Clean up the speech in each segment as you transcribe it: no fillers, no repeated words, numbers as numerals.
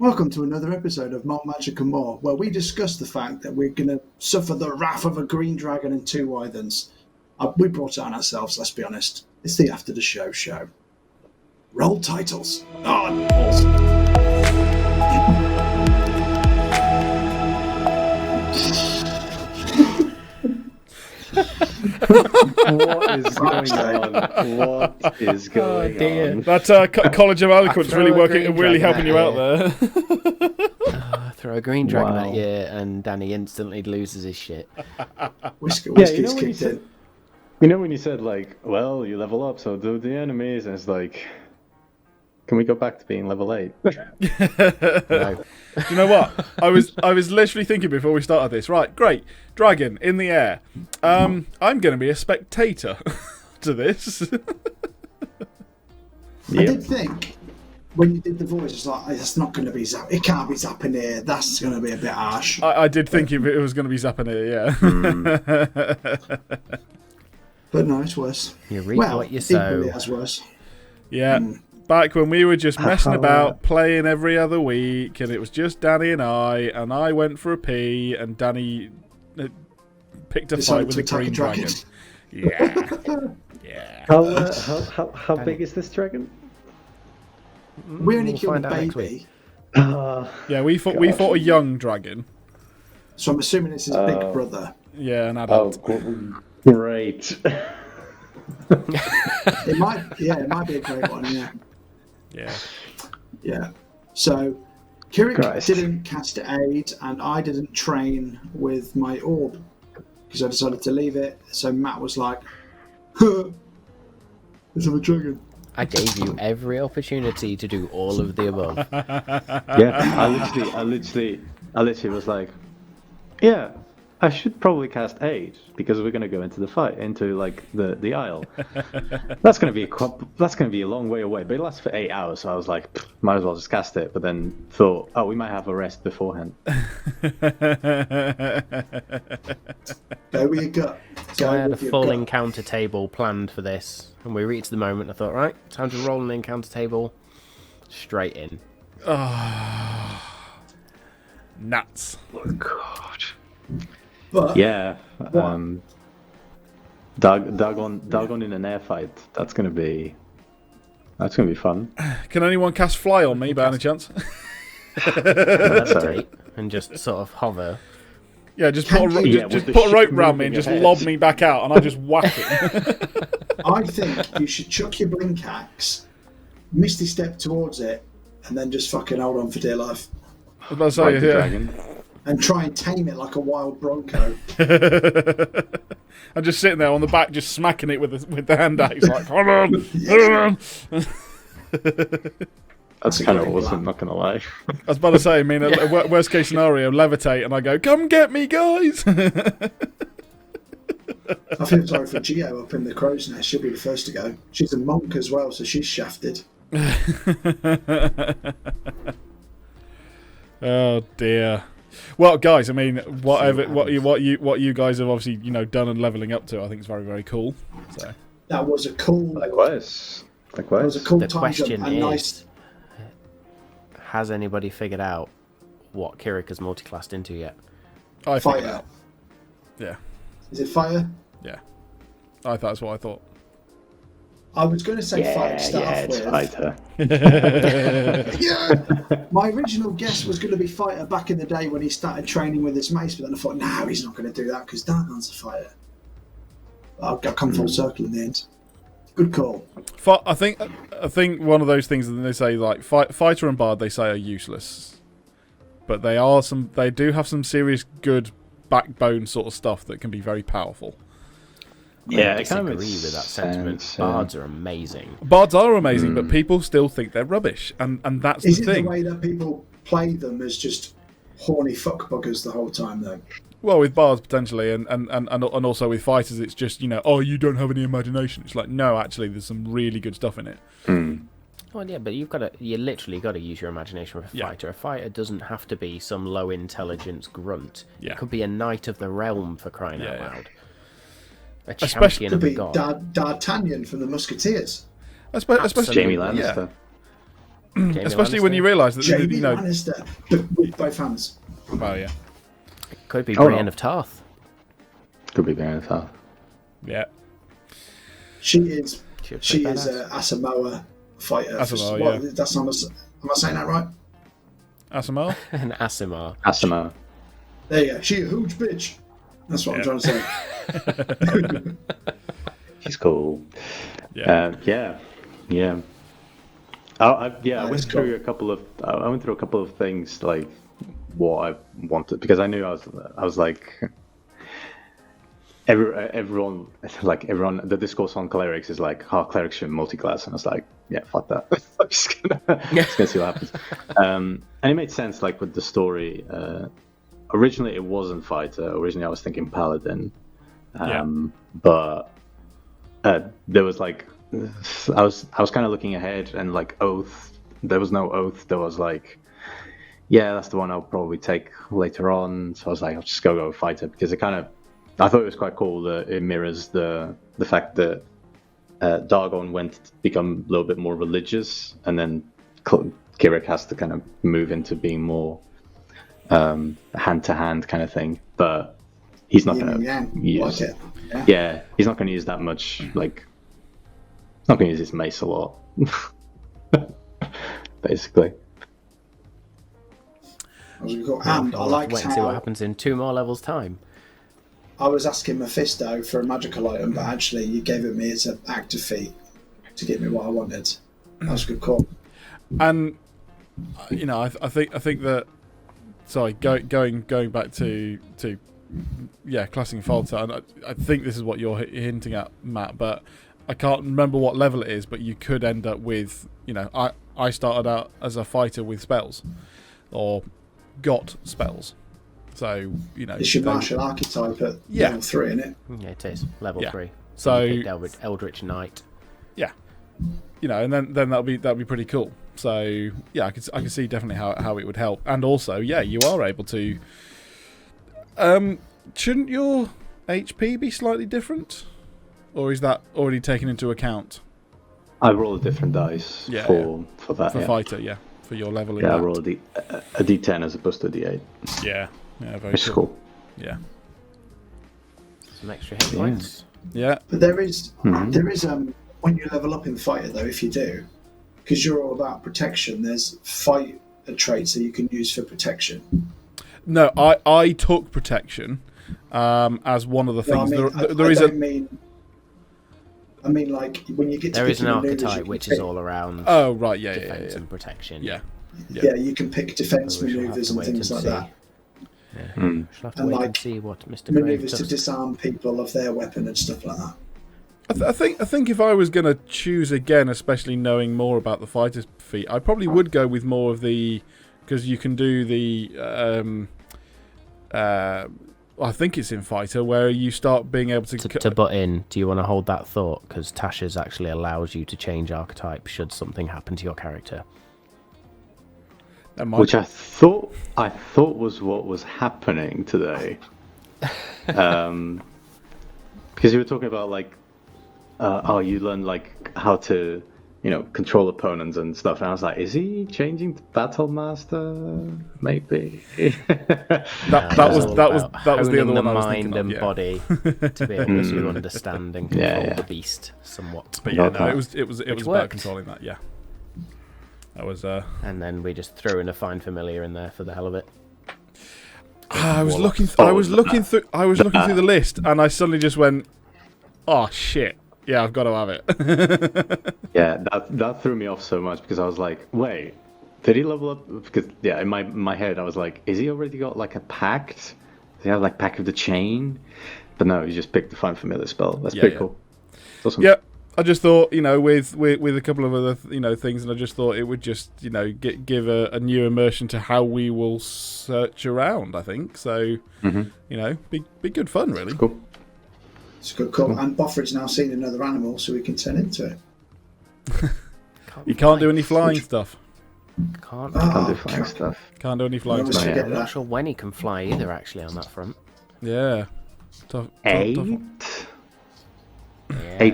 Welcome to another episode of Malt, Magic and More, where we discuss the fact that we're going to suffer the wrath of a green dragon and two wyverns. We brought it on ourselves, let's be honest. It's the After the Show show. Roll titles. Oh, balls. What is going on? What is going on? That College of Eloquence really helping you out there. Throw a green dragon at you, and Danny instantly loses his shit. Whiskey's kicked in. You know when you said, like, well, you level up, so do the enemies, and it's like, can we go back to being level 8? No. Do you know what? I was literally thinking before we started this. Right, great. Dragon in the air. I'm going to be a spectator to this. I did think, when you did the voice, it's like, it's not going to be Zap. It can't be Zapanir. That's going to be a bit harsh. I did think it was going to be Zapanir, yeah. But no, it's worse. You reap what you sow. Equally as worse. Yeah. Back when we were just messing about, playing every other week, and it was just Danny and I went for a pee, and Danny picked a fight with a green dragon. Yeah. Yeah. How big is this dragon? We only killed a baby. Yeah, we fought a young dragon. So I'm assuming it's his big brother. Yeah, an adult. Oh, great. It might be a great one, yeah. Yeah. So, Kirik didn't cast aid, and I didn't train with my orb because I decided to leave it. So Matt was like, "Let's have a dragon." I gave you every opportunity to do all of the above. Yeah, I literally was like, yeah, I should probably cast aid because we're going to go into the fight, into like the Isle. That's going to be a long way away, but it lasts for 8 hours. So I was like, might as well just cast it. But then thought, oh, we might have a rest beforehand. Go with your gut. So I had a full encounter table planned for this, and we reached the moment. I thought, right, time to roll an encounter table. Straight in. Nuts. Oh God. But, yeah, Dagon in an air fight. That's gonna be fun. Can anyone cast fly on me by any chance? Levitate and just sort of hover. Yeah, just put a rope round me and just lob me back out, and I just whack it. I think you should chuck your blink axe, misty step towards it, and then just fucking hold on for dear life. I was about to say, dragon. And try and tame it like a wild bronco. I'm just sitting there on the back, just smacking it with the hand axe, like, hold on. That's kind of awesome, not gonna lie. I was about to say, I mean, worst case scenario, levitate, and I go, come get me, guys! I feel sorry for Gio up in the crow's nest. She'll be the first to go. She's a monk as well, so she's shafted. Oh dear. Well, guys, I mean, what you guys have obviously done and leveling up to, I think is very, very cool. So that was a cool. Likewise. That was a cool the time question jump and is, nice. Has anybody figured out what Kirik has multiclassed into yet? I figured Fire. out. Yeah. Is it fire? Yeah. That's what I thought. I was going to say fire to start it's with. fighter. Yeah. My original guess was going to be fighter back in the day when he started training with his mace, but then I thought, no, he's not going to do that because Dargon's a fighter. I'll come full circle in the end. Good call. I think one of those things that they say, like fighter and bard, they say are useless, but they do have some serious good backbone sort of stuff that can be very powerful. Yeah, I disagree with that sentiment. Bards are amazing. Bards are amazing, but people still think they're rubbish, and that's Is the it thing. the way that people play them as just horny fuckbuggers the whole time, though? Well, with bards potentially, and also with fighters, it's just oh, you don't have any imagination. It's like, no, actually, there's some really good stuff in it. Well, yeah, but you literally got to use your imagination with a fighter. A fighter doesn't have to be some low intelligence grunt. Yeah. It could be a knight of the realm, for crying out loud. A Especially champion of the Could be god. D'Artagnan from the Musketeers. Especially Jamie Lannister. Especially when you realise that Jamie you know. Lannister, with both hands. Well, yeah, Could be Oh, Brienne no. of Tarth. Could be Baron of Tarth. yeah. She is She a Asamoah fighter. Asamoah, What, yeah. that's not, am I saying that right? Asamoah? An Asimar. Asima. There you go. She a huge bitch. That's what I'm trying to say. She's cool. Yeah. Yeah. I That went is through cool. I went through a couple of things like what I wanted because I knew I was like everyone the discourse on clerics is like clerics should multi-class, and I was like, yeah, fuck that. I'm just gonna see what happens. And it made sense like with the story. Originally it wasn't fighter. Originally I was thinking paladin. But there was like I was kind of looking ahead, and like oath, there was no oath. There was like, yeah, that's the one I'll probably take later on. So I was like, I'll just go fighter because I thought it was quite cool that it mirrors the fact that Dargon went to become a little bit more religious, and then Kirik has to kind of move into being more hand to hand kind of thing, but he's not going to use like it. Yeah, he's not going to use that much. Like, not going to use his mace a lot, basically. And I liked Wait and see what how happens in 2 more levels' time. I was asking Mephisto for a magical item, but actually you gave it me as an active feat to give me what I wanted. That was a good call. And you know, I think that. Sorry, going back to classing Falter, and I think this is what you're hinting at, Matt, but I can't remember what level it is, but you could end up with, you know, I started out as a fighter with spells, or got spells, so, you know. It's your martial archetype at level 3, isn't it? Yeah, it is. Level 3. So you picked Eldritch Knight. Yeah. You know, and then that'll be pretty cool. So yeah, I can see definitely how it would help. And also, yeah, you are able to shouldn't your HP be slightly different? Or is that already taken into account? I roll a different dice for that. For fighter, yeah. For your level in I that. roll a D10 as opposed to a D8. Yeah. Yeah, very Which is cool. cool. Yeah. Some extra hit points. Yeah. But there is when you level up in fighter though, if you do, because you're all about protection, there's fight traits that you can use for protection. No, I took protection as one of the things. I mean, like when you get to there is an maneuvers, archetype which is all around. Oh right, defense and protection. Yeah, you can pick defense maneuvers and things like that. Yeah. We'll have to wait and see what Mr. Maneuvers to disarm people of their weapon and stuff like that. I think if I was going to choose again, especially knowing more about the fighter's feat, I probably would go with more of the, because you can do the I think it's in fighter where you start being able to butt in. Do you want to hold that thought? Because Tasha's actually allows you to change archetype should something happen to your character. Which I thought was what was happening today. Because you were talking about like, you learn like how to, you know, control opponents and stuff. And I was like, is he changing to Battle Master? Maybe. that was the other one I was mind and body to be able to understand and control the beast somewhat. But yeah, no, it was about controlling that. Yeah. That was and then we just threw in a Find Familiar in there for the hell of it. I was looking through the list, and I suddenly just went, "Oh shit! Yeah, I've got to have it." Yeah, that threw me off so much because I was like, "Wait, did he level up?" Because in my head I was like, "Is he already got like a pact? Does he have like Pact of the Chain?" But no, he just picked the Find Familiar spell. That's pretty cool. It's awesome. Yeah. I just thought, you know, with a couple of other, you know, things, and I just thought it would just, you know, give a new immersion to how we will search around, I think. So, you know, be good fun, really. Cool. It's a good call. And Boffred's now seen another animal, so we can turn into it. You can't do any flying stuff. Can't do flying stuff. Can't do any flying stuff. I'm not sure when he can fly either, actually, on that front. Yeah. Tough. 8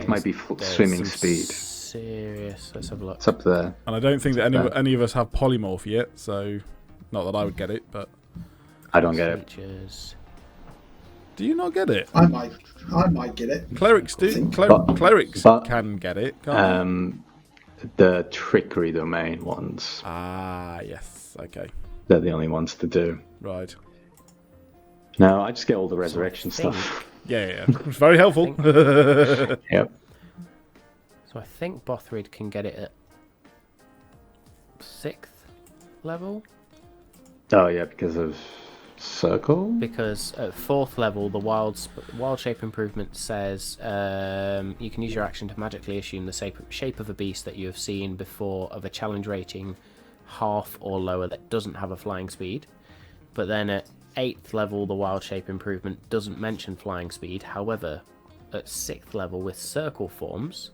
might be swimming speed. serious? Let's have a look. It's up there. And I don't think that Bad. any of us have polymorph yet, so not that I would get it, but I don't get it. Features. do you not get it? I might get it. Clerics do. think- Clerics but- can get it. Can't The trickery domain ones, they? Ah, yes. Okay. they're the only ones to do. Right. No, I just get all the resurrection think- stuff. Yeah. It's very helpful. Yep. So I think Bothrid can get it at 6th level, Oh yeah, because of circle. because at 4th level the wild shape improvement says you can use your action to magically assume the shape of a beast that you have seen before of a challenge rating half or lower that doesn't have a flying speed. But then at 8th level the wild shape improvement doesn't mention flying speed. However, at 6th level with circle forms,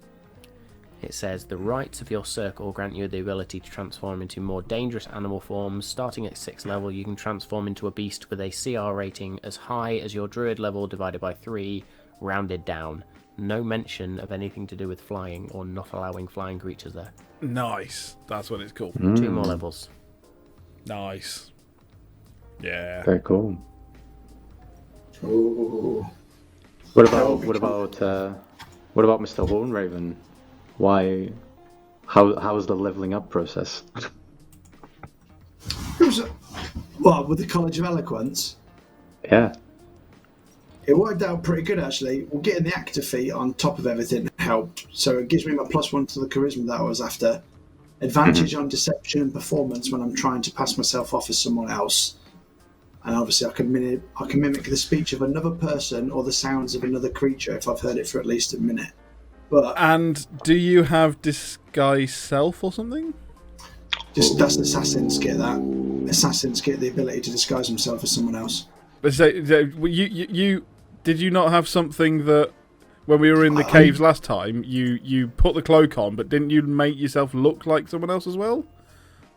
it says the rights of your circle grant you the ability to transform into more dangerous animal forms. Starting at 6th level, you can transform into a beast with a CR rating as high as your druid level divided by 3, rounded down. No mention of anything to do with flying or not allowing flying creatures there. Nice. That's what it's called. 2 more levels. Nice. Yeah. Very cool. Ooh. What about Mr. Hornraven? Why? How is the leveling up process? Well, with the College of Eloquence, Yeah. it worked out pretty good actually. Well, getting the actor feat on top of everything helped. So it gives me my +1 to the charisma that I was after. Advantage on deception and performance when I'm trying to pass myself off as someone else. And obviously I can mimic the speech of another person or the sounds of another creature if I've heard it for at least a minute. But And do you have disguise self or something? just that's assassins get that. Assassins get the ability to disguise themselves as someone else. But you did you not have something that when we were in the caves last time you put the cloak on, but didn't you make yourself look like someone else as well?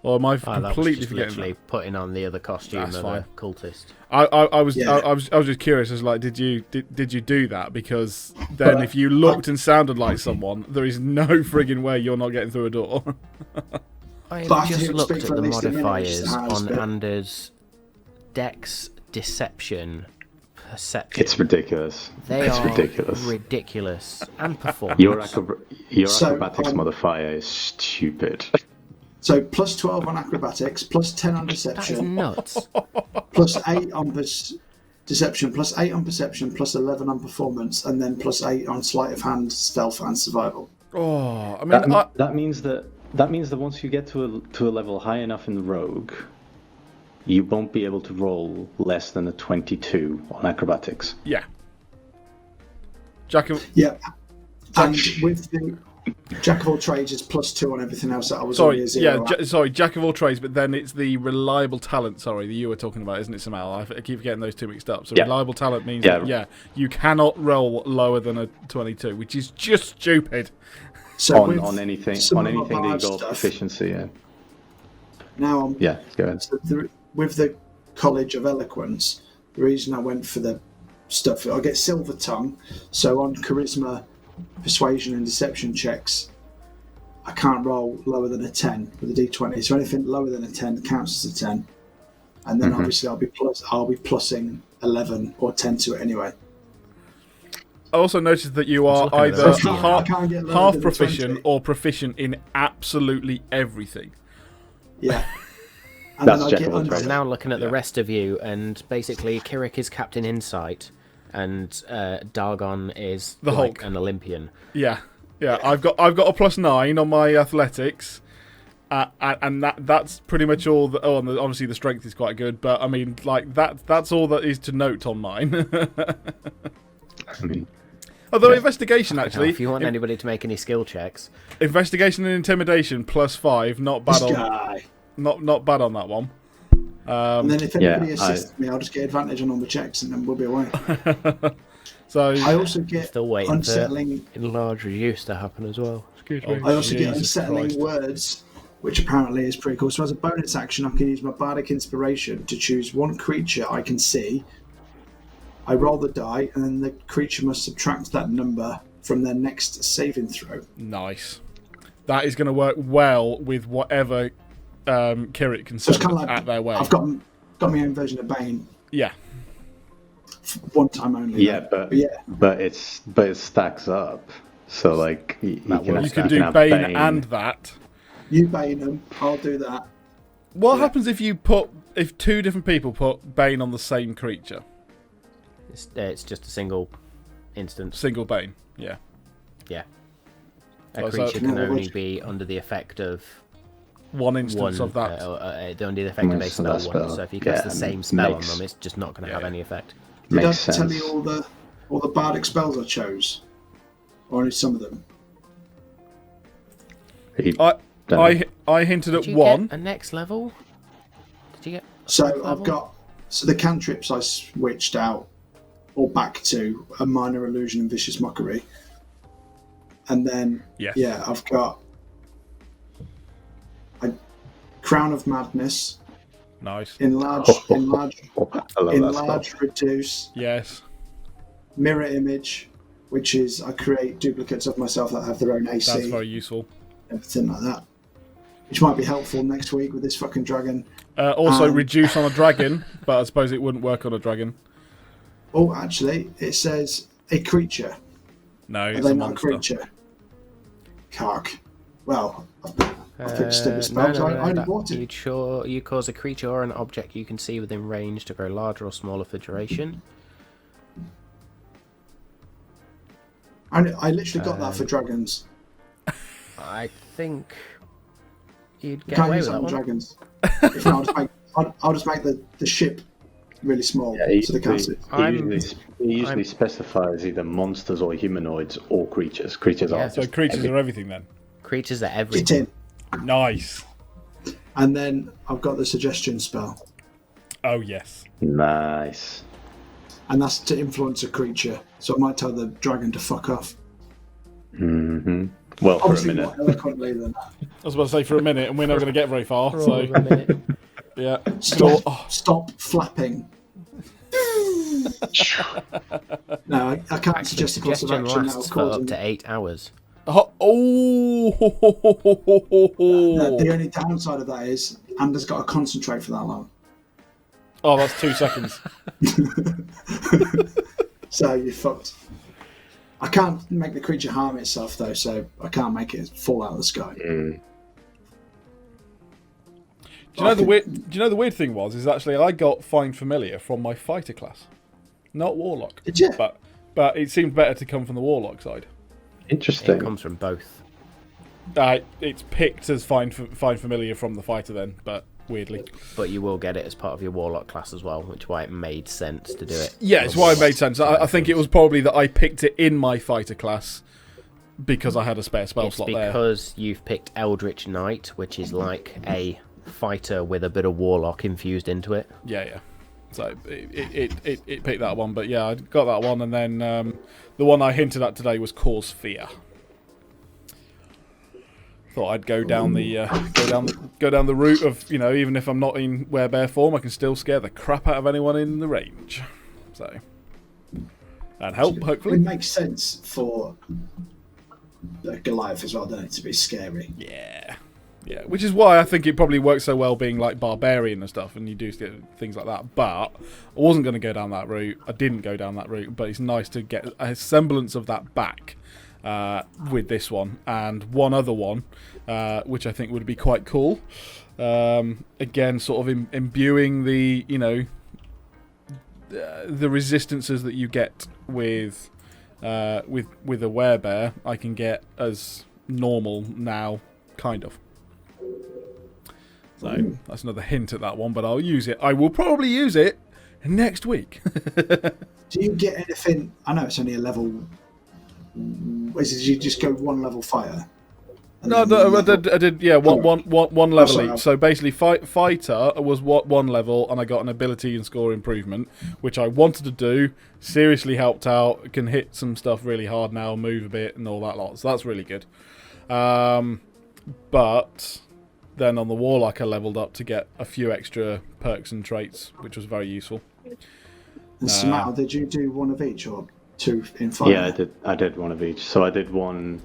Or am I That was completely just forgetting? literally That? putting on the other costume That's of fine. a cultist. I was Yeah. I was just curious. As like, did you do that? Because then if you looked and sounded like someone, there is no frigging way you're not getting through a door. I have But I just think looked speak at for the at least a minute, modifiers just how I on speak. Anders' Dex, Deception, Perception. It's ridiculous. They It's are ridiculous. ridiculous. And performance. Your So, acrobatics modifier is stupid. So +12 on acrobatics, +10 on That is deception, nuts. +8 on deception, +8 on perception, +11 on performance, and then +8 on sleight of hand, stealth, and survival. Oh, I mean, That means that once you get to a level high enough in the rogue, you won't be able to roll less than a 22 on acrobatics. yeah. Jack of Yeah, and with the Jack of all trades is +2 on everything else that I was sorry, already a 0 yeah, at. Jack of all trades, but then it's the reliable talent. Sorry, that you were talking about, isn't it, Samal? I keep getting those two mixed up. So Yeah. reliable talent means Yeah. that, you cannot roll lower than a 22, which is just stupid. So with On anything some on of my anything that bard involves stuff, proficiency, yeah. Now I'm Yeah, go ahead. So with the College of Eloquence, the reason I went for the stuff, I get Silver Tongue, so on charisma, persuasion, and deception checks, I can't roll lower than a 10 with a d20. So anything lower than a 10 counts as a 10, and then obviously I'll be plussing 11 or 10 to it anyway. I also noticed that you are looking at either this. I can't get lower half than a proficient 20. or proficient in absolutely everything. Yeah. And That's then I Jack get of all under- trades. I'm now looking at the rest of you, and basically Kirik is Captain Insight, and Dargon is The like Hulk. an Olympian. Yeah. I've got a +9 on my athletics, and that's pretty much all. And obviously the strength is quite good, but I mean, like that's all that is to note on mine. I mean, Although Yeah. investigation Now, actually, if you want anybody to make any skill checks, investigation and intimidation +5, not bad this on guy. not bad on that one. And then if Yeah, anybody assists me, I'll just get advantage on all the checks, and then we'll be away. So I also get still waiting unsettling. for enlarge reduce to happen as well. Excuse me. I also get Jesus unsettling Christ. words, which apparently is pretty cool. So as a bonus action, I can use my bardic inspiration to choose one creature I can see. I roll the die, and then the creature must subtract that number from their next saving throw. Nice. That is going to work well with whatever Kirit can So it's send kind of like at their way. I've got my own version of Bane. Yeah. One time only. Yeah, though. but it stacks up. So like you can do have Bane and that. You Bane them, I'll do that. What happens if two different people put Bane on the same creature? It's just a single instance. Single Bane, yeah. Yeah. A creature can only be under the effect of one instance of that. Under the effect of a spell once. So if you cast the same spell on them, it's just not going to have any effect. Did I tell you all the bardic spells I chose? Or only some of them? I hinted at Did you one. Get a next level? Did you get? I've got the cantrips I switched out or back to a minor illusion and vicious mockery, and then I've got a crown of madness. Nice. Enlarge, reduce. Yes. Mirror image, which is I create duplicates of myself that have their own AC. That's very useful. Everything like that, which might be helpful next week with this fucking dragon. Also, reduce on a dragon, but I suppose it wouldn't work on a dragon. Oh, actually, it says a creature. No, it's Are they a not a monster. creature? Cark. Well, I picked stupid spells. I only bought it. You cause a creature or an object you can see within range to grow larger or smaller for duration. I literally got that for dragons. I think you'd get Can't away use with that that on one. dragons. If not, I'll just make the ship really small so they can't see. He usually specifies either monsters or humanoids or creatures. Creatures are So creatures are everything then. Creatures are Get everything. in. Nice. And then I've got the suggestion spell, Oh yes. nice. and that's to influence a creature. So I might tell the dragon to fuck off. Hmm. Well, for a Obviously, minute. more eloquently than that. I was about to say for a minute, and we're not going to get very far. So yeah. Stop flapping. No, I can't suggest a course of Suggestion action that will lasts for cause up him. to 8 hours. Oh. The only downside of that is Anders got to concentrate for that long. Oh, that's 2 seconds. So you're fucked. I can't make the creature harm itself though, so I can't make it fall out of the sky. Mm. Do you know the weird thing is actually I got Find Familiar from my fighter class, not Warlock. Did you? But it seemed better to come from the Warlock side. Interesting. It comes from both. It's picked as Find Familiar from the fighter then, but weirdly. But you will get it as part of your Warlock class as well, which is why it made sense to do it. Yeah, it's why it made sense. I think it was probably that I picked it in my fighter class because I had a spare spell slot there. Because you've picked Eldritch Knight, which is like a fighter with a bit of Warlock infused into it. Yeah. So it picked that one, but yeah, I got that one, and then the one I hinted at today was Cause Fear. Thought I'd go down the route of, even if I'm not in werebear form, I can still scare the crap out of anyone in the range. So and help hopefully. It makes sense for Goliath as well, doesn't it, to be scary? Yeah, which is why I think it probably works so well being like barbarian and stuff, and you do things like that. But I wasn't going to go down that route. I didn't go down that route, but it's nice to get a semblance of that back with this one and one other one, which I think would be quite cool. Again, sort of imbuing the the resistances that you get with a werebear, I can get as normal now, kind of. So that's another hint at that one, but I'll use it. I will probably use it next week. Do you get anything? I know it's only a level. Did you just go one level fighter? No, I did. Yeah, one level sorry. each. So basically, fighter was one level, and I got an ability and score improvement, which I wanted to do. Seriously helped out. Can hit some stuff really hard now, move a bit, and all that lot. So that's really good. But then on the Warlock, I leveled up to get a few extra perks and traits, which was very useful. And Samal, did you do one of each or two in fighter? Yeah, I did one of each. So I did one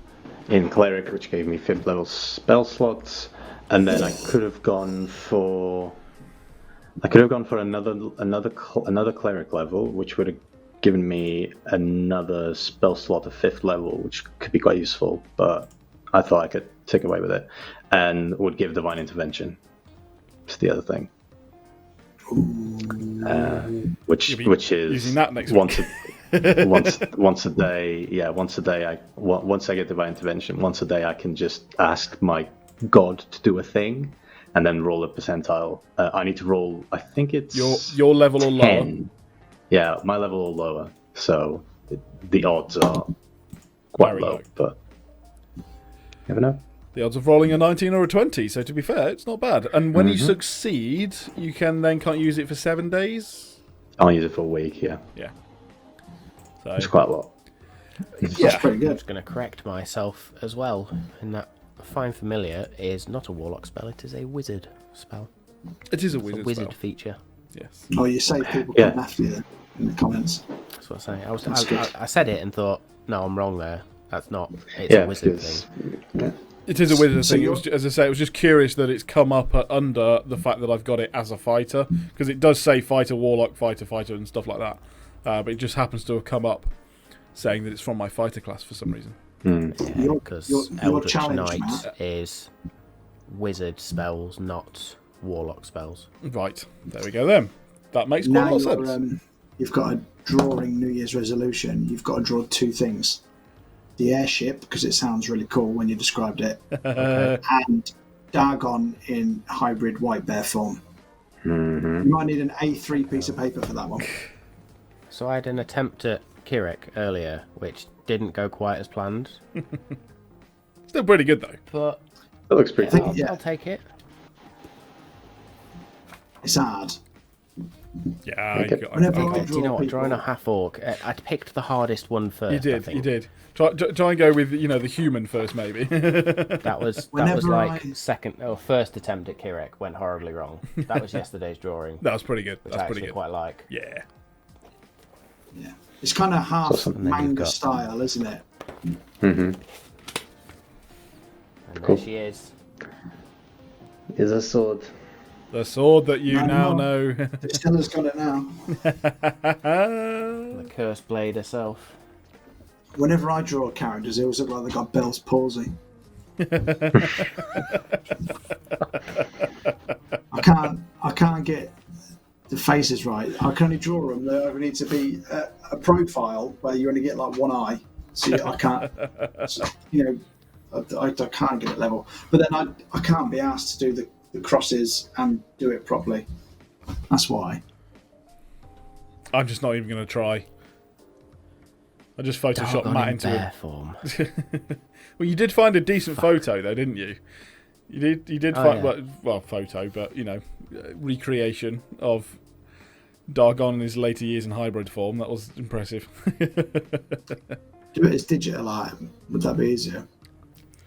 in cleric, which gave me 5th level spell slots, and then I could have gone for another cleric level, which would have given me another spell slot of 5th level, which could be quite useful. But I thought I could take away with it, and would give divine intervention. It's the other thing, which is using that next once week. once a day. Yeah, once a day. Once I get divine intervention, once a day I can just ask my god to do a thing, and then roll a percentile. I need to roll. I think it's your level or 10. lower. Yeah, my level or lower. So the odds are quite Very low, low. but you never know. The odds of rolling a 19 or a 20, so to be fair, it's not bad. And when you succeed, you can't use it for 7 days? I'll use it for a week, yeah. Yeah. So, It's quite a lot. That's pretty I'm good. just going to correct myself as well, in that Find Familiar is not a warlock spell, it is a wizard spell. it is a It's a wizard, wizard spell. feature. Yes. Oh, you say people Yeah. come after you then in the comments. That's what I'm saying. That's good. I said it and thought, no, I'm wrong there. That's not. It's Yeah, a wizard because thing. It is a wizard So thing. It you're- was, as I say, it was just curious that it's come up under the fact that I've got it as a fighter, because it does say fighter, warlock, fighter, and stuff like that. But it just happens to have come up saying that it's from my fighter class for some reason. Your- Because your Eldritch challenge, Knight Matt. is wizard spells, not warlock spells. Right, there we go then. That makes quite Now a lot of sense. you've got a drawing New Year's resolution. You've got to draw 2 things: the airship, because it sounds really cool when you described it, and Dagon in hybrid white bear form. You might need an A3 piece of paper for that one. So I had an attempt at Kirek earlier, which didn't go quite as planned. Still pretty good though. But That looks pretty think- cool. yeah. I'll take it. It's hard. Yeah, Okay. Whenever I Do you know what? people- Drawing a half orc, I picked the hardest one first. you I did. think. You did. Try and go with the human first, maybe. That was Whenever like I- first attempt at Kirek went horribly wrong. That was yesterday's drawing, That was pretty good. which That's I pretty actually good. quite like. Yeah. Yeah. It's kind of half Awesome. And then you've manga got- style, isn't it? And Cool. there she is. Is a sword. The sword that you No, now no. know. Distilla's got it now. The cursed blade herself. Whenever I draw characters, it always look like they got Bell's palsy. I can't get the faces right. I can only draw them. They either need to be a profile where you only get like one eye. So I can't, I can't get it level. But then I can't be asked to do the crosses and do it properly. That's why. I'm just not even going to try. I just photoshopped Dagon Matt in into bear it. form. Well, you did find a decent photo though, didn't you? You did Oh, find yeah. well, photo, but recreation of Dargon in his later years in hybrid form. That was impressive. Do it as digital art. Would that be easier?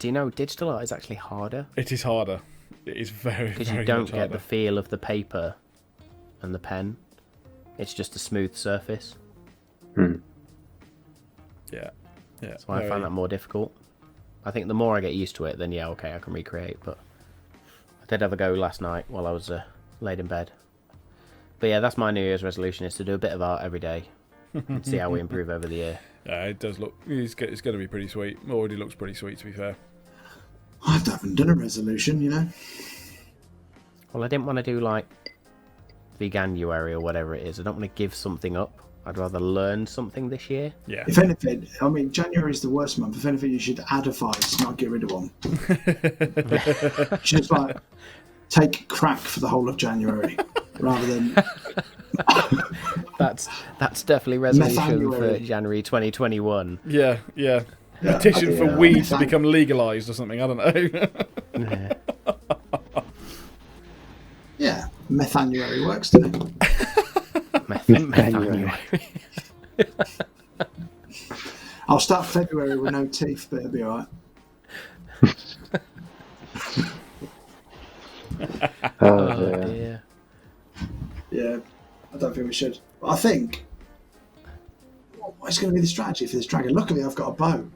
Do you know digital art is actually harder It is harder. It is very, because very you don't much get harder. the feel of the paper and the pen. It's just a smooth surface. Yeah. So I find that more difficult. I think the more I get used to it, then yeah, okay, I can recreate. But I did have a go last night while I was laid in bed. But yeah, that's my New Year's resolution: is to do a bit of art every day and see how we improve over the year. Yeah, it does look. It's going to be pretty sweet. It already looks pretty sweet, to be fair. I haven't done a resolution, you know. Well, I didn't want to do like Veganuary or whatever it is. I don't want to give something up. I'd rather learn something this year. Yeah. If anything, I mean, January is the worst month. If anything, you should add a vice, not get rid of one. You should just like take crack for the whole of January, rather than That's definitely resolution for Methanuary. January 2021. Yeah. Petition for Yeah. weed to become legalised or something. I don't know. Yeah. yeah, Methanuary works, doesn't it? Methanuary. I'll start February with no teeth, but it'll be alright. Oh, Oh dear. dear. Yeah, I don't think we should. But I think what's going to be the strategy for this dragon? Luckily, I've got a bow.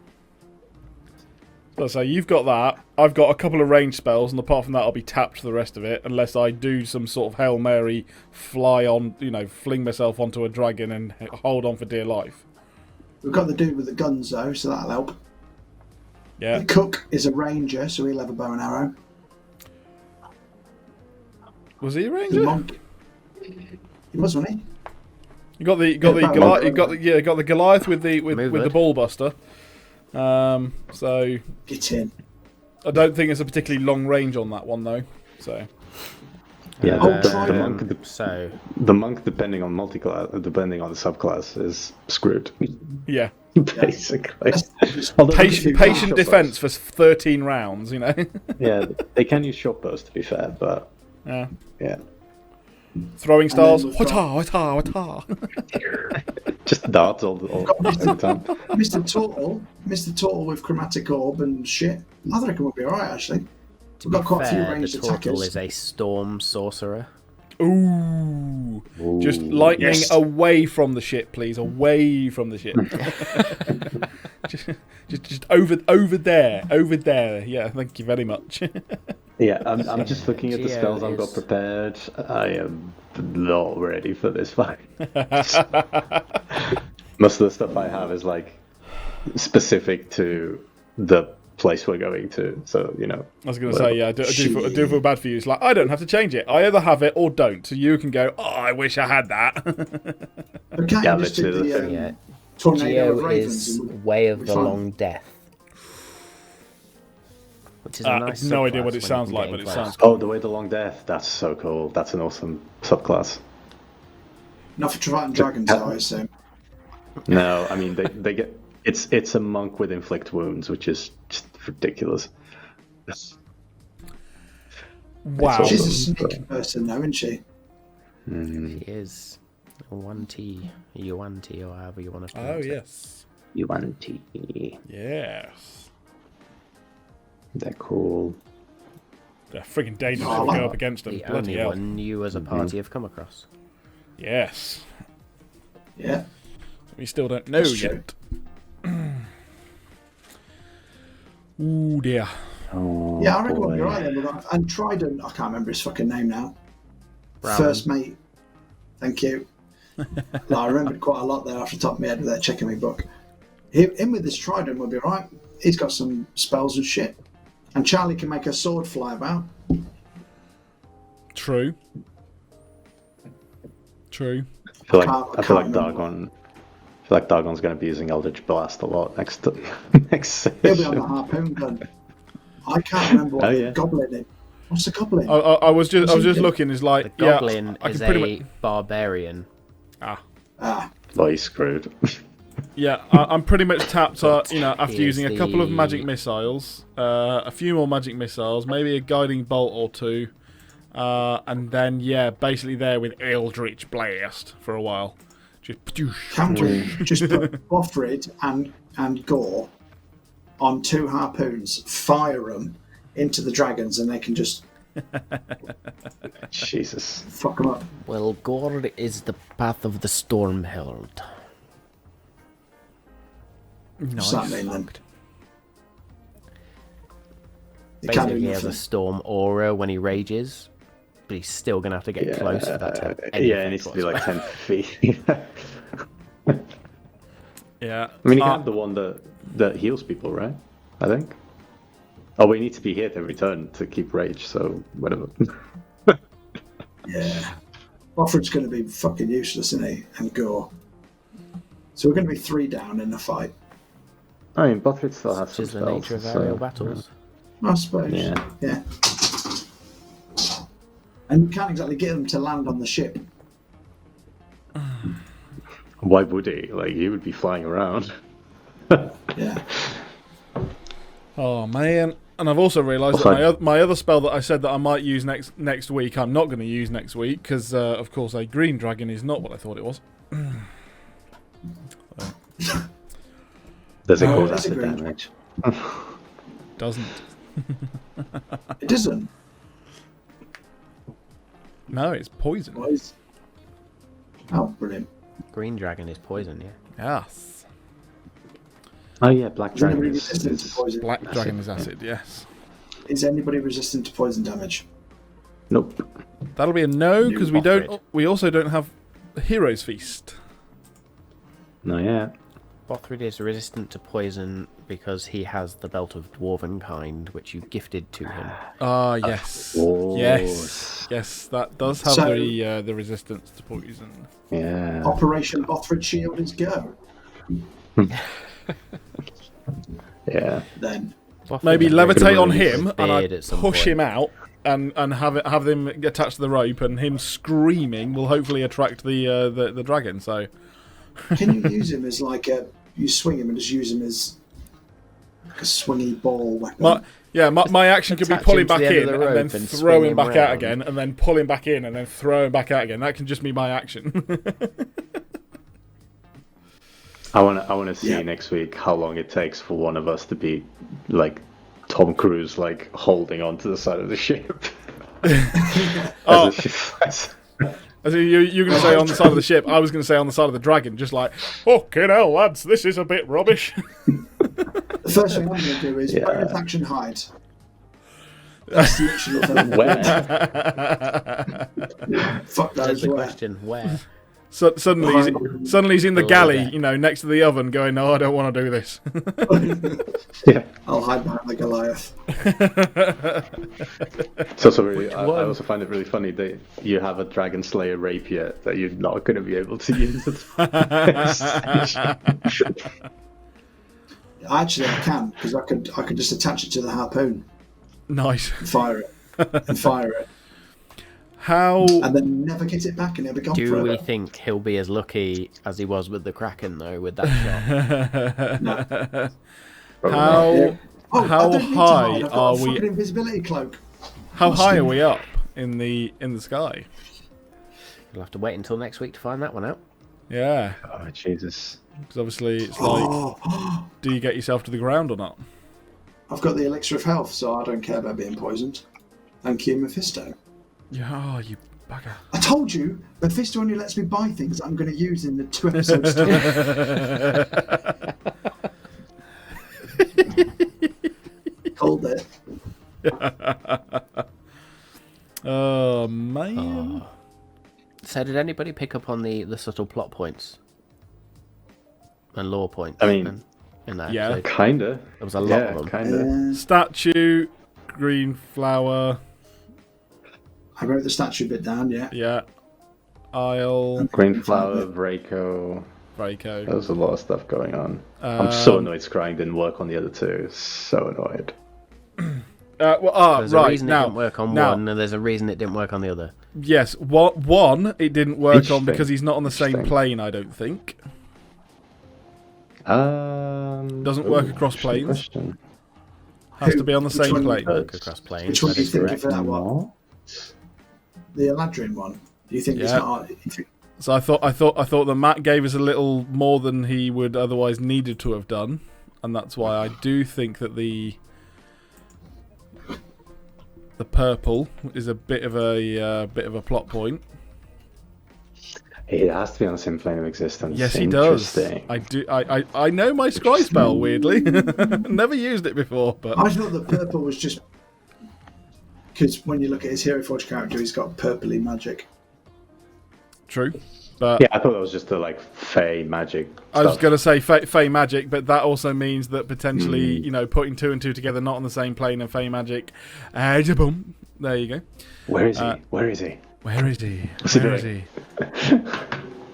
So you've got that. I've got a couple of range spells, and apart from that, I'll be tapped for the rest of it, unless I do some sort of Hail Mary, fling myself onto a dragon and hold on for dear life. We've got the dude with the guns though, so that'll help. Yeah. The cook is a ranger, so he'll have a bow and arrow. Was he a The ranger? monk, he was, wasn't he? You got the Goliath with the ball buster. So Get in. I don't think it's a particularly long range on that one though. So Yeah, so the monk, depending on depending on the subclass, is screwed. yeah, Basically. patient defense for 13 rounds. Yeah, they can use short bows to be fair, but yeah. And Throwing stars. then we've got- just darts all the time. Mr. Turtle with chromatic orb and shit. I reckon we'll be alright actually. We've got quite a few fair, the ranged turtle attackers. is a storm sorcerer. Ooh. Just lightning away from the ship, please. Away from the ship. just over there. Yeah, thank you very much. Yeah, I'm just looking at the spells I've got prepared. I am not ready for this fight. Most of the stuff I have is like specific to the place we're going to, so I was going to say, yeah, I do feel bad for you. It's like, I don't have to change it. I either have it or don't. So you can go, oh, I wish I had that. Okay, Yeah, just do literally the the tornado of Geo ravens. is and Way of we'll the be fine. Long Death. Which is a I nice have no idea subclass what it when you sounds can like, get but in it close. sounds cool. Oh, the Way of the Long Death. That's so cool. That's an awesome subclass. Not for Triton Dragons, though, I assume. No, I mean they get it's a monk with inflict wounds, which is just ridiculous. Wow. She's a Awesome. sneaky person, though, isn't she? He is 1T, Yuan-T, or however you want to pronounce Oh, it. yes. Yuan-Ti. Yes. They're cool. They're freaking dangerous Oh, to like go up against them. The Bloody only hell. one you as a party have come across. Yes. Yeah. We still don't know That's true. yet. Ooh, dear. Oh, Yeah, I reckon we'll be boy. alright then. And Trident, I can't remember his fucking name now. Brown. First mate. Thank you. No, I remembered quite a lot there off the top of my head without checking my book. Him with this Trident will be alright. He's got some spells and shit. And Charlie can make a sword fly about. True. I feel like Dargon's going to be using Eldritch Blast a lot next He'll be on session. the harpoon gun. I can't remember what the goblin is. What's the goblin? I was just looking. Is like The goblin I is can pretty a much. barbarian. Ah, Well, he's screwed. Yeah, I'm pretty much tapped. After Here's using a couple of the- magic missiles, a few more magic missiles, maybe a guiding bolt or two, and then basically there with Eldritch Blast for a while. Just can we just put Boffrid and Gore on 2 harpoons, fire them into the dragons, and they can just Jesus. fuck them up? Well, Gore is the path of the storm herald. What's that mean then? You can't Basically, do he has a nothing. storm aura when he rages, but he's still going to have to get close for that to have any Yeah, it effect needs to be like whatsoever. 10 feet. yeah. I mean, you can have the one that heals people, right? I think. Oh, we need to be hit every turn to keep rage, so whatever. Yeah. Boffrid's going to be fucking useless, isn't he? And Gore. So we're going to be 3 down in the fight. I mean, Bothrid still has Which some is the nature of spells, aerial so- battles. I suppose. Yeah. And you can't exactly get them to land on the ship. Why would he? Like, he would be flying around. Yeah. Oh man! And I've also realised that my other spell that I said that I might use next week, I'm not going to use next week because, of course, a green dragon is not what I thought it was. Does it No, cause it is a acid green damage? Doesn't? It doesn't. No, it's poison. Boys. Oh, brilliant. Green dragon is poison, yeah. Yes. Oh yeah, Black Is Dragon anybody is, resistant to poison? Black acid. Dragon is acid, yes. Is anybody resistant to poison damage? Nope. That'll be a no, because we Bothrid. don't. We also don't have Hero's Feast. No, yeah. Bothrid is resistant to poison because he has the Belt of Dwarven Kind, which you gifted to him. Ah, yes. course. Yes, that does have So- the resistance to poison. Yeah. Operation Bothrid Shield is go. Yeah. Then Bothrid Maybe is very levitate on good with him, his and I beard at some push point. him out, and have him attached to the rope, and him screaming will hopefully attract the dragon. So can you use him as like a? You swing him and just use him as like a swingy ball weapon. my action could be Attach pull him him to back the end in of the and then rope and throw swing him him back out round. again, and then pull him back in and then throw him back out again. That can just be my action. I wanna see Yeah. next week how long it takes for one of us to be like Tom Cruise, like holding onto the side of the ship. Oh. As the ship flies. As you're going to say on the side of the ship, I was going to say on the side of the dragon, just like, fucking hell, lads, this is a bit rubbish. The first thing I'm going to do is Yeah. bonus action hide. That's literally what I'm Where? Fuck That's those the where. question. Where? So, suddenly he's in the galley, next to the oven, going, "No, I don't want to do this." Yeah. I'll hide behind the Goliath. It's also really. I one? also find it really funny that you have a Dragon Slayer rapier that you're not going to be able to use. Actually, I can because I could just attach it to the harpoon Nice. and fire it, How? and then never get it back and it'll be gone Do forever. we think he'll be as lucky as he was with the Kraken, though, with that shot? How? Yeah. Oh, How I don't need to high hide. I've got are a we? fucking invisibility cloak. How high are we up in the sky? You'll have to wait until next week to find that one out. Yeah, Oh Jesus! because obviously it's like, Oh, do you get yourself to the ground or not? I've got the elixir of health, so I don't care about being poisoned. Thank you, Mephisto. Yeah, oh, you bugger. I told you, Mephisto only lets me buy things that I'm going to use in the 2 episodes time. Called it. Oh man. So did anybody pick up on the subtle plot points and lore points? I mean, in that yeah. episode? Kinda. There was a lot Yeah, of them. kinda. Statue, green flower, I wrote the statue bit down, yeah. yeah. Isle, Green flower, Vraco. Draco. There was a lot of stuff going on. I'm so annoyed Scrying didn't work on the other two. So annoyed. There's a right reason it now. didn't work on now, one, and there's a reason it didn't work on the other. Yes, one it didn't work on Interesting. because he's not on the same Interesting. plane. I don't think. Doesn't work across interesting planes. question. Has to be on the Which same one? plane. Work across planes. Which one that do you is think correct. of that one? What? The Eladrin one. Do you think it's Yeah. not... you think- So I thought that Matt gave us a little more than he would otherwise needed to have done, and that's why I do think that the purple is a bit of a plot point. It has to be on the same plane of existence. Yes, he does. Interesting. I do. I know my scry spell weirdly. Never used it before, but I thought the purple was just... Because when you look at his Hero Forge character, he's got purpley magic. true. But Yeah, I thought that was just the like Fey magic. I was stuff. going to say Fey magic, but that also means that potentially, putting two and two together, not on the same plane, and Fey magic. Boom. There you go. Where is he? Where is he? Where is he? What's he Where is doing? he?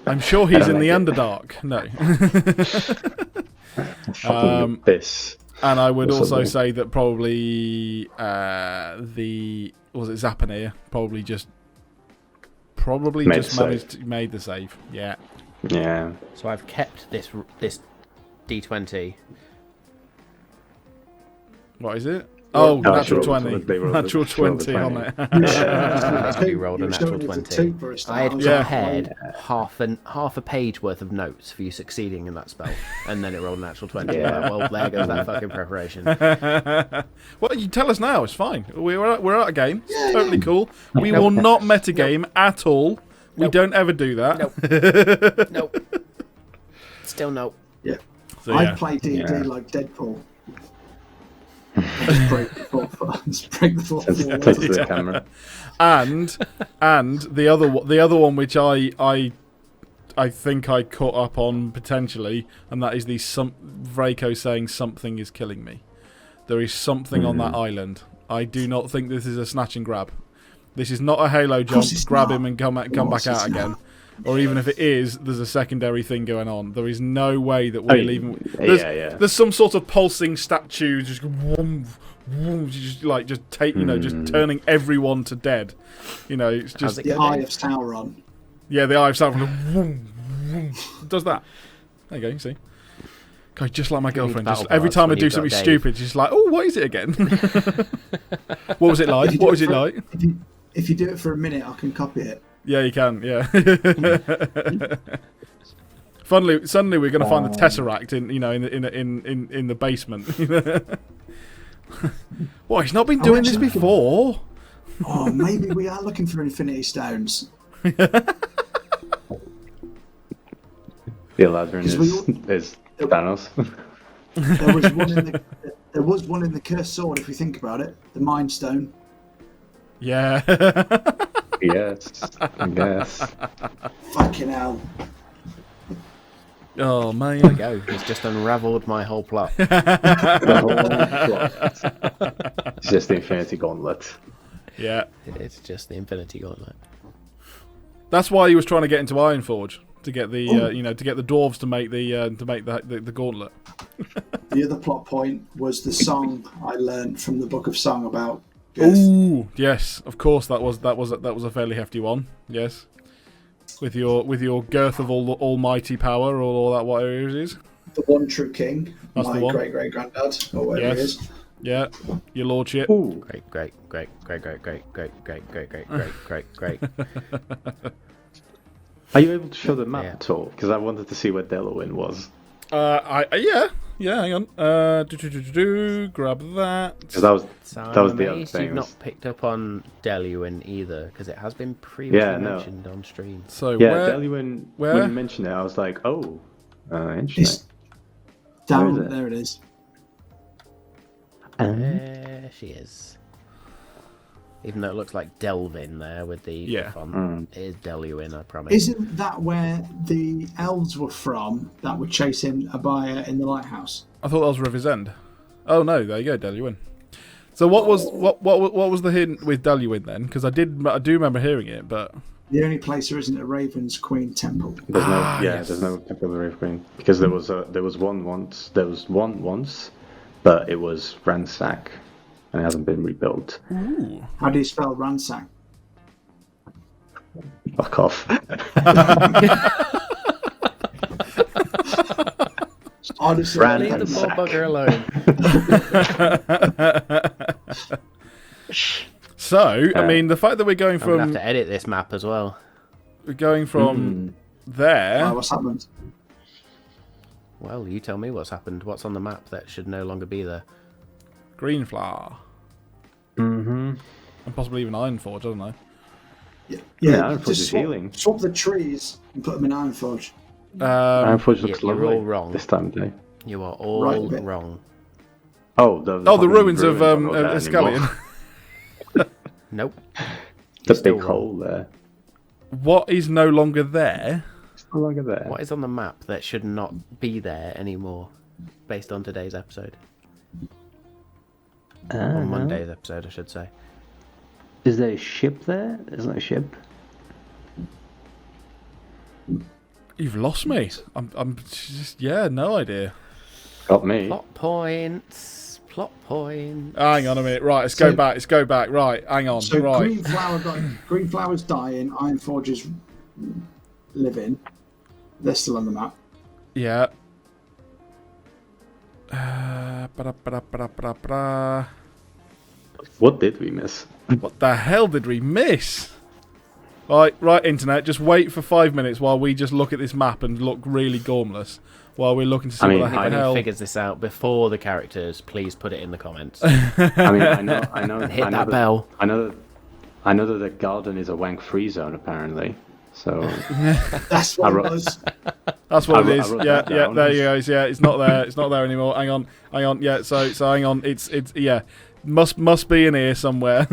I'm sure he's don't in the like Underdark. No. Fucking this. And I would Or also something. say that probably was it Zapanir probably just Made the made the save. Yeah. Yeah. So I've kept this D20. What is it? Oh, No, natural sure, 20. they rolled Natural the- rolled the 20 on 20. it. Have you rolled a You were natural showing us a 20? two for a start. I had I was Yeah. prepared half a page worth of notes for you succeeding in that spell, and then it rolled a natural 20. Yeah. Like, well, there goes that fucking preparation. Well, you tell us now. It's fine. We're out of game. It's totally cool. We will not metagame at all. We Nope. don't ever do that. Nope. Nope. Still no. Yeah. So, I yeah. play D&D Yeah. like Deadpool. Just break the fourth wall. Touch the camera. And the other one which I think I caught up on potentially, and that is Vraco saying something is killing me. There is something on that island. I do not think this is a snatch and grab. This is not a Halo jump, grab him and come back out again. Or even if it is, there's a secondary thing going on. There is no way that we're leaving. There's some sort of pulsing statue just just turning everyone to dead. It's just the Eye of Sauron. Yeah, the Eye of Sauron does that. There you go. You see. God, just like my girlfriend. Just every time I do something stupid, she's like, "Oh, what is it again? What was it like? What was it like?" If you do it for a minute, I can copy it. Yeah, you can. Yeah. Suddenly we're going to find the Tesseract in the basement. What? He's not been doing this before. Oh, maybe we are looking for Infinity Stones. The Eladrin is Thanos. There was one in the Cursed Sword, if you think about it. The Mind Stone. Yeah. Yes, I guess. Fucking hell. Oh, man. There we go. He's just unravelled my whole plot. The whole plot. It's just the Infinity Gauntlet. Yeah. It's just the Infinity Gauntlet. That's why he was trying to get into Ironforge to get the to get the dwarves to make the gauntlet. The other plot point was the song I learnt from the Book of Song about. Ooh, yes, of course that was a fairly hefty one. Yes, with your girth of almighty power or all that whatever it is. The one true king, That's my the one. great granddad or whatever it is. Yeah, your lordship. Ooh. Great. Are you able to show the map at all? Because I wanted to see where Delawin was. Yeah. Hang on. Grab that. Because that was the other Amazed thing. you've not picked up on Deluin either, because it has been previously mentioned on stream. So Delawin, where? when you mentioned it, I was like, oh, interesting. It's down Where is it? there. It is. There she is. Even though it looks like Delvin there with the font, it is Deluin, I promise. Isn't that where the elves were from that were chasing Abaya in the lighthouse? I thought that was River's End. Oh no, there you go, Deluin. So what was the hint with Deluin then? Because I do remember hearing it, but The only place there isn't a Raven's Queen temple. There's no Temple of the Raven Queen because there was one once, but it was ransacked and it hasn't been rebuilt. ooh. How do you spell ransack? Fuck off. Honestly, Brand Leave the poor sack. bugger alone. So, I mean, the fact that we're going I'm gonna have from to edit this map as well. there. what's happened? Well, you tell me what's happened. What's on the map that should no longer be there? Green flower. Mm-hmm. And possibly even Ironforge, I don't know. Yeah, Ironforge just is healing. swap the trees and put them in Ironforge. Ironforge looks you're lovely all wrong. this time of day. You are all Right, wrong. Oh, the fucking ruins of are not there Escalion. anymore. Nope. The still big wrong. hole there. What is no longer there? It's no longer there. What is on the map that should not be there anymore, based on today's episode? Or Monday's episode, I should say. Is there a ship there? Isn't there a ship? You've lost me. I'm just no idea. Got me. Plot points. Hang on a minute. Right, let's go back. Right, hang on. So right. Green Flower's dying, Ironforge is living. They're still on the map. Yeah. What did we miss? What the hell did we miss? Right, internet. Just wait for 5 minutes while we just look at this map and look really gormless. While we're looking to see what the If hell. anyone figures this out before the characters, please put it in the comments. I mean, I know. Hit that bell. I know that the garden is a wank free zone apparently. So That's what it was. That's what it is. wrote Yeah, that yeah. down. There you go. Yeah, it's not there. It's not there anymore. Hang on. Yeah. So hang on. It's yeah. Must be in here somewhere.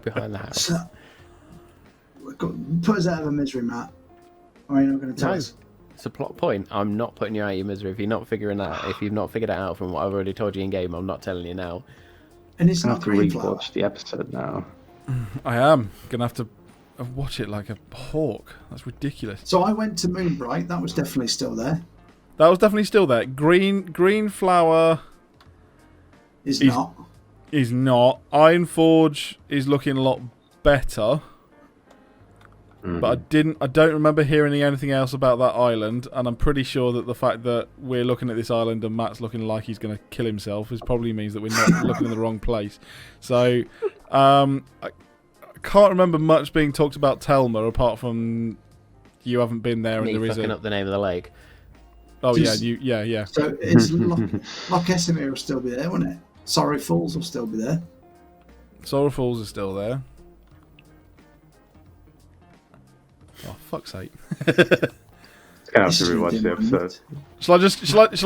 Behind the house. So, put us out of a misery, Matt. Or are you not going to tell No. us? It's a plot point. I'm not putting you out of your misery if you're not figuring that. If you've not figured it out from what I've already told you in game, I'm not telling you now. And it's I not have to green flower. rewatch the episode now. I am gonna have to watch it like a hawk. That's ridiculous. So I went to Moonbright. That was definitely still there. That was definitely still there. Green flower Is He's- not. is not. Ironforge is looking a lot better. But I don't remember hearing anything else about that island, and I'm pretty sure that the fact that we're looking at this island and Matt's looking like he's going to kill himself is probably means that we're not looking in the wrong place. So, I can't remember much being talked about Telma apart from you haven't been there Me and there is fucking a. up the name of the lake. Oh Just- yeah. So it's Loch Esimir will still be there, won't it? Sorry Falls will still be there. Sorrow Falls is still there. Oh fuck's sake! Gonna have to This is rewatch the ridiculous. episode. Shall I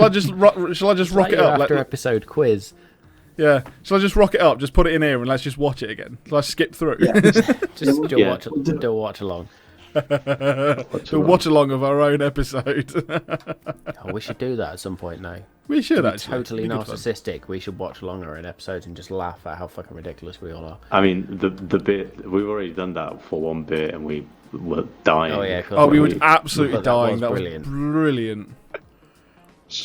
just rock it Your up? after episode quiz. Yeah. Shall I just rock it up? Just put it in here and let's just watch it again. Shall I skip through? Yeah. Just we'll- do yeah. a watch along. The watch along of our own episode. Oh, we should do that at some point now. We should Be actually. totally Be good fun. narcissistic. We should watch along our own episodes and just laugh at how fucking ridiculous we all are. I mean, the bit we've already done that for one bit, and we were dying. Oh yeah, cool. Oh, we were We- absolutely But that dying. was That brilliant. was brilliant.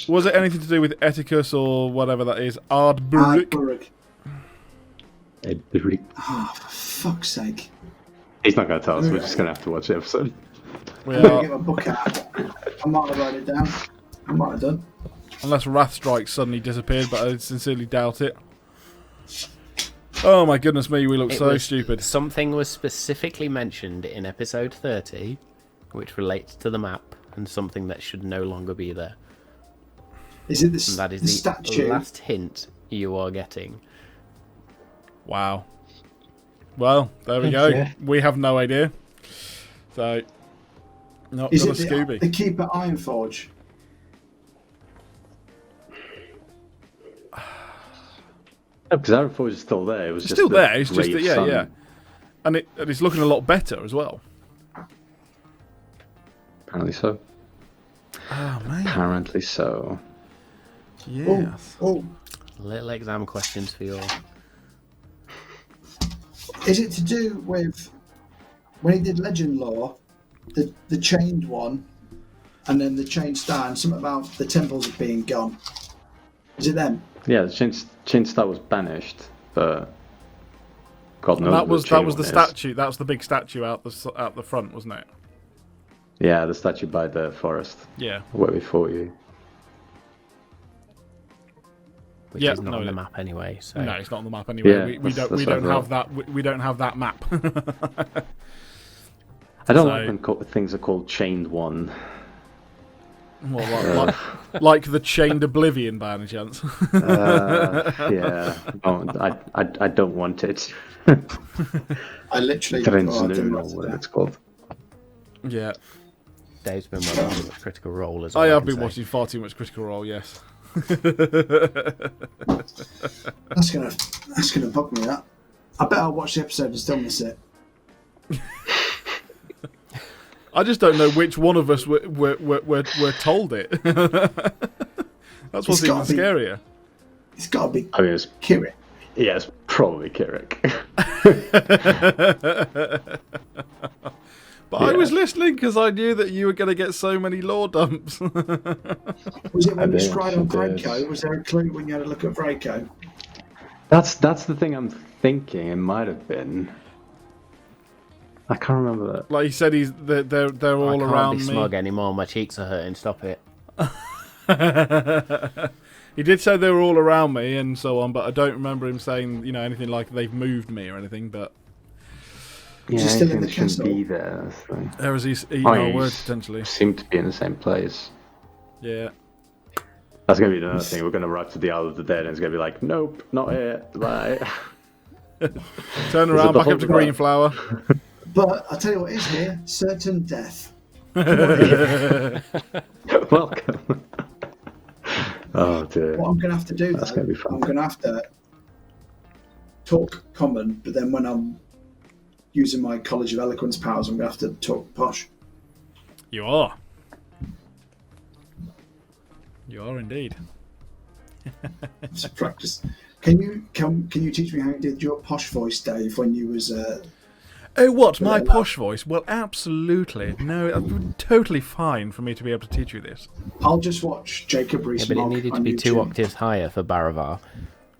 Was it anything to do with Etiquus or whatever that is? Ardburic? Ardburic. Oh, for fuck's sake. He's not going to tell us. We're just going to have to watch the episode. We I'm going to are, get my book out. I might have wrote it down. I might have done. unless Wrathstrike suddenly disappeared, but I sincerely doubt it. Oh my goodness me, we look It so was- stupid. Something was specifically mentioned in episode 30, which relates to the map and something that should no longer be there. Is it And that is the the statue? last hint you are getting. Wow. Well, there we go. Yeah. We have no idea. So, not Is got a it Scooby. the Keeper Ironforge? No, because Ironforge is still there. It was It's just still the there. It's just ray that, of yeah, sun. yeah. And it's looking a lot better as well. Apparently so. Oh man. Apparently so. Yes. Oh, Little exam questions for you all. is it to do with when he did Legend Lore, the chained one, and then the chained star, and something about the temples being gone? Is it them? Yeah, the chain star was banished, but God knows. That was what the chain one is. statue. That was the big statue out the front, wasn't it? Yeah, the statue by the forest Yeah. where we fought you. Which Yeah, is not no, on the it- map anyway. So No, it's not on the map anyway. Yeah, we that's don't what I have thought. that. We don't have that map. I don't So- like when things are called chained one. Well, like the chained oblivion by any chance. Yeah, I don't want it. I literally. Trends I didn't or write it whatever down. it's called. Yeah, Dave's been watching too much Critical Role as well. I have can been say. watching far too much Critical Role. Yes. That's gonna bug me. That. I bet I'll watch the episode and still miss it. I just don't know which one of us were told it. That's what's It's even gotta be- scarier. It's got to be I mean, Kirit. it's probably Kirik. But I Yeah. was listening because I knew that you were going to get so many lore dumps. Was it when I you bet scried on it is. Vraco? Was there a clue when you had a look at Vraco? That's the thing I'm thinking. It might have been. I can't remember that. Like he said, they're I all can't around be me. smug anymore. My cheeks are hurting. Stop it. He did say they were all around me and so on, but I don't remember him saying anything like they've moved me or anything. But Yeah, he still in anything the that shouldn't castle? be there. So. there was he's eating Oh, our yeah, words he's- potentially. Seem to be in the same place. Yeah. That's gonna be another thing. We're gonna arrive to the Isle of the Dead, and it's gonna be like, nope, not here. Bye. Turn around, back up to green flower. But I'll tell you what is here: certain death. Welcome. Oh dear. What I'm going to have to do, That's though, gonna be fun. I'm going to have to talk common, but then when I'm using my College of Eloquence powers, I'm going to have to talk posh. You are. You are indeed. It's a practice. Can you teach me how you did your posh voice, Dave, when you was? Oh, what? My posh voice? Well, absolutely. No, it would be totally fine for me to be able to teach you this. I'll just watch Jacob Yeah, Rees. but it needed to be 2 octaves higher for Baravar.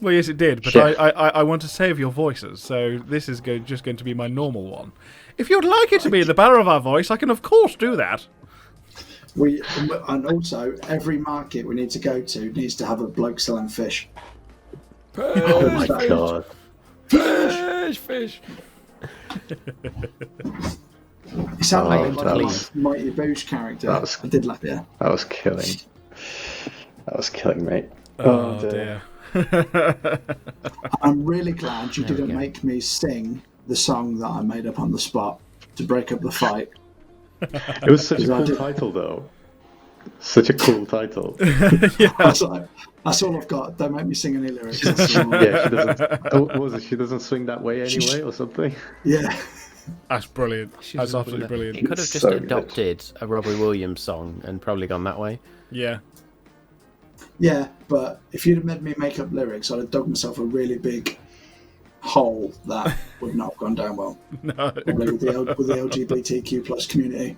Well, yes, it did, but Chef. I want to save your voices, so this is just going to be my normal one. If you'd like it to be the Baravar voice, I can of course do that. And also every market we need to go to needs to have a bloke selling fish. Oh my god. Fish. It sounded Oh, like that a was- Mighty Boosh character. that was- I did like that. That was killing. That was killing, mate. Oh, dear. I'm really glad you There we didn't go. make me sing the song that I made up on the spot to break up the fight. It was such a I cool did- title, though. Such a cool title. That's all I've got. Don't make me sing any lyrics. That's all. Yeah, she doesn't. Oh, what was it? She doesn't swing that way anyway, or something. Yeah. That's brilliant. That's absolutely He brilliant. could have just So good. adopted a Robbie Williams song and probably gone that way. Yeah. Yeah, but if you'd have made me make up lyrics, I'd have dug myself a really big hole that would not have gone down well. No. Probably with the LGBTQ plus community.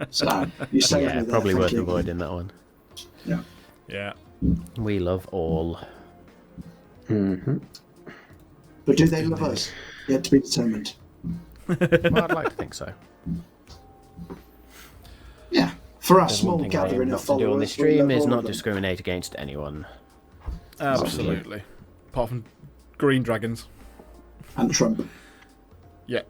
So you saved me Yeah, there. probably thank worth you. avoiding that one. Yeah. Yeah. We love all. Mm-hmm. But do they love us? Yet to be determined. Well, I'd like to think so. Yeah. For our There's small one thing I gathering aim of not to do on this followers, we stream love is all not of them. discriminate against anyone. Absolutely. Apart from green dragons. And Trump. Yeah.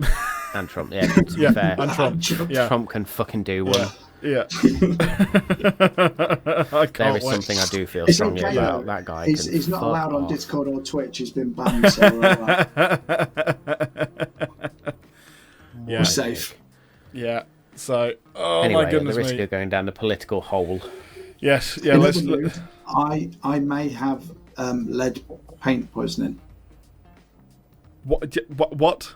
And Trump, yeah, to be Yeah, fair. and Trump. Yeah. Trump can fucking do one. Yeah. I can't There is wait. something I do feel It's strongly okay, about. though. That guy He's, can he's not fuck allowed on off. Discord or Twitch. He's been banned, so we're all right. Yeah. We're safe. Yeah. So, oh Anyway, my at goodness the risk me. of going down the political hole. Yes. Yeah. In Let's. other news, I may have lead paint poisoning. What?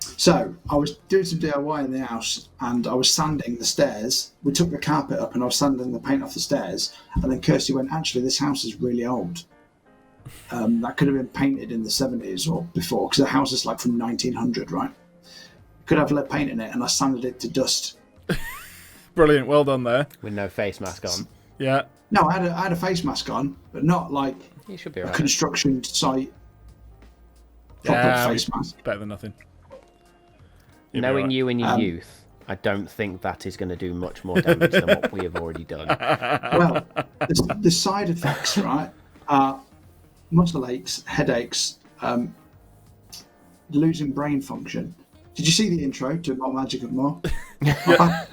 So I was doing some DIY in the house, and I was sanding the stairs. We took the carpet up, and I was sanding the paint off the stairs. And then Kirsty went, "Actually, this house is really old. That could have been painted in the 70s or before, because the house is like from 1900, right? Could have lead paint in it." And I sanded it to dust. Brilliant. Well done there. With no face mask on. Yeah. No, I had a face mask on, but not like You should be a alright. construction site proper Yeah. face mask. Better than nothing. You'll be Knowing alright. you in your youth, I don't think that is going to do much more damage than what we have already done. Well, the side effects, right, are muscle aches, headaches, losing brain function. Did you see the intro to Malt Magic and More? My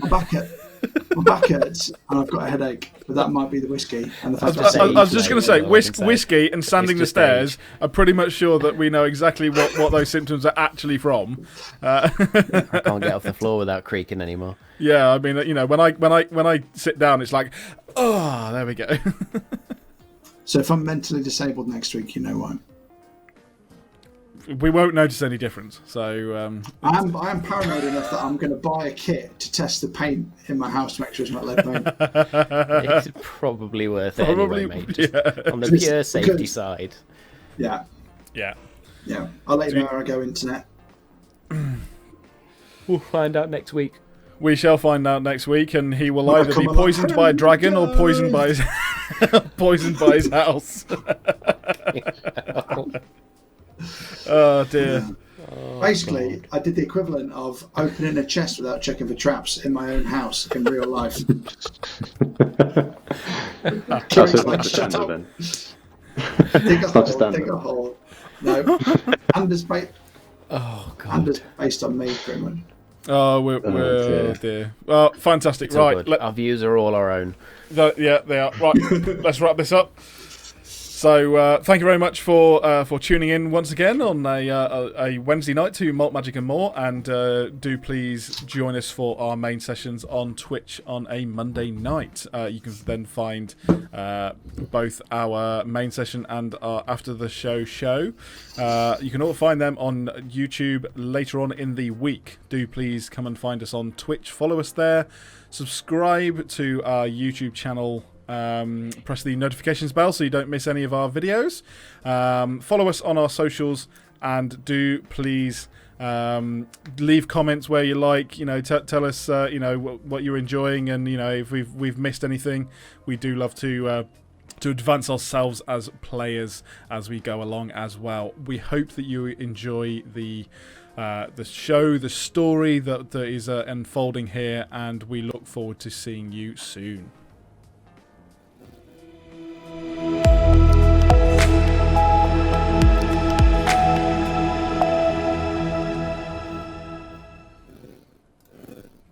back hurts, and I've got a headache, but that might be the whiskey. And the I fact was, that I was just going to say, All I can say. whiskey and sanding the just stairs age. are pretty much sure that we know exactly what those symptoms are actually from. I can't get off the floor without creaking anymore. Yeah, I mean, you know, when I sit down, it's like, oh, there we go. So if I'm mentally disabled next week, you know why. We won't notice any difference. So, I am paranoid enough that I'm going to buy a kit to test the paint in my house to make sure it's not lead paint. It's probably worth it Probably, anyway, mate. Just yeah. on the Just pure safety because- side. Yeah, Yeah. yeah. I'll let you know where I go internet. We'll find out next week. We shall find out next week, and he will Well, either come be along. poisoned by a dragon or poisoned by his poisoned by his house. Oh dear. Basically, I did the equivalent of opening a chest without checking for traps in my own house in real life. That's Kieran's it, like, that's "Shut standard up." then. Dig a It's not hole, standard. dig a hole. No, Anders, Oh, God. Anders based on me, pretty much. Oh, we're dear. dear. Well, fantastic. It's all Right. good. Our views are all our own. Yeah, they are. Right. Let's wrap this up. So thank you very much for tuning in once again on a Wednesday night to Malt, Magic and More, and do please join us for our main sessions on Twitch on a Monday night. You can then find both our main session and our after the show. You can all find them on YouTube later on in the week. Do please come and find us on Twitch. Follow us there. Subscribe to our YouTube channel. Press the notifications bell so you don't miss any of our videos. Follow us on our socials, and do please leave comments where you like. Tell us what you're enjoying, and if we've missed anything. We do love to advance ourselves as players as we go along as well. We hope that you enjoy the show, the story that is unfolding here, and we look forward to seeing you soon.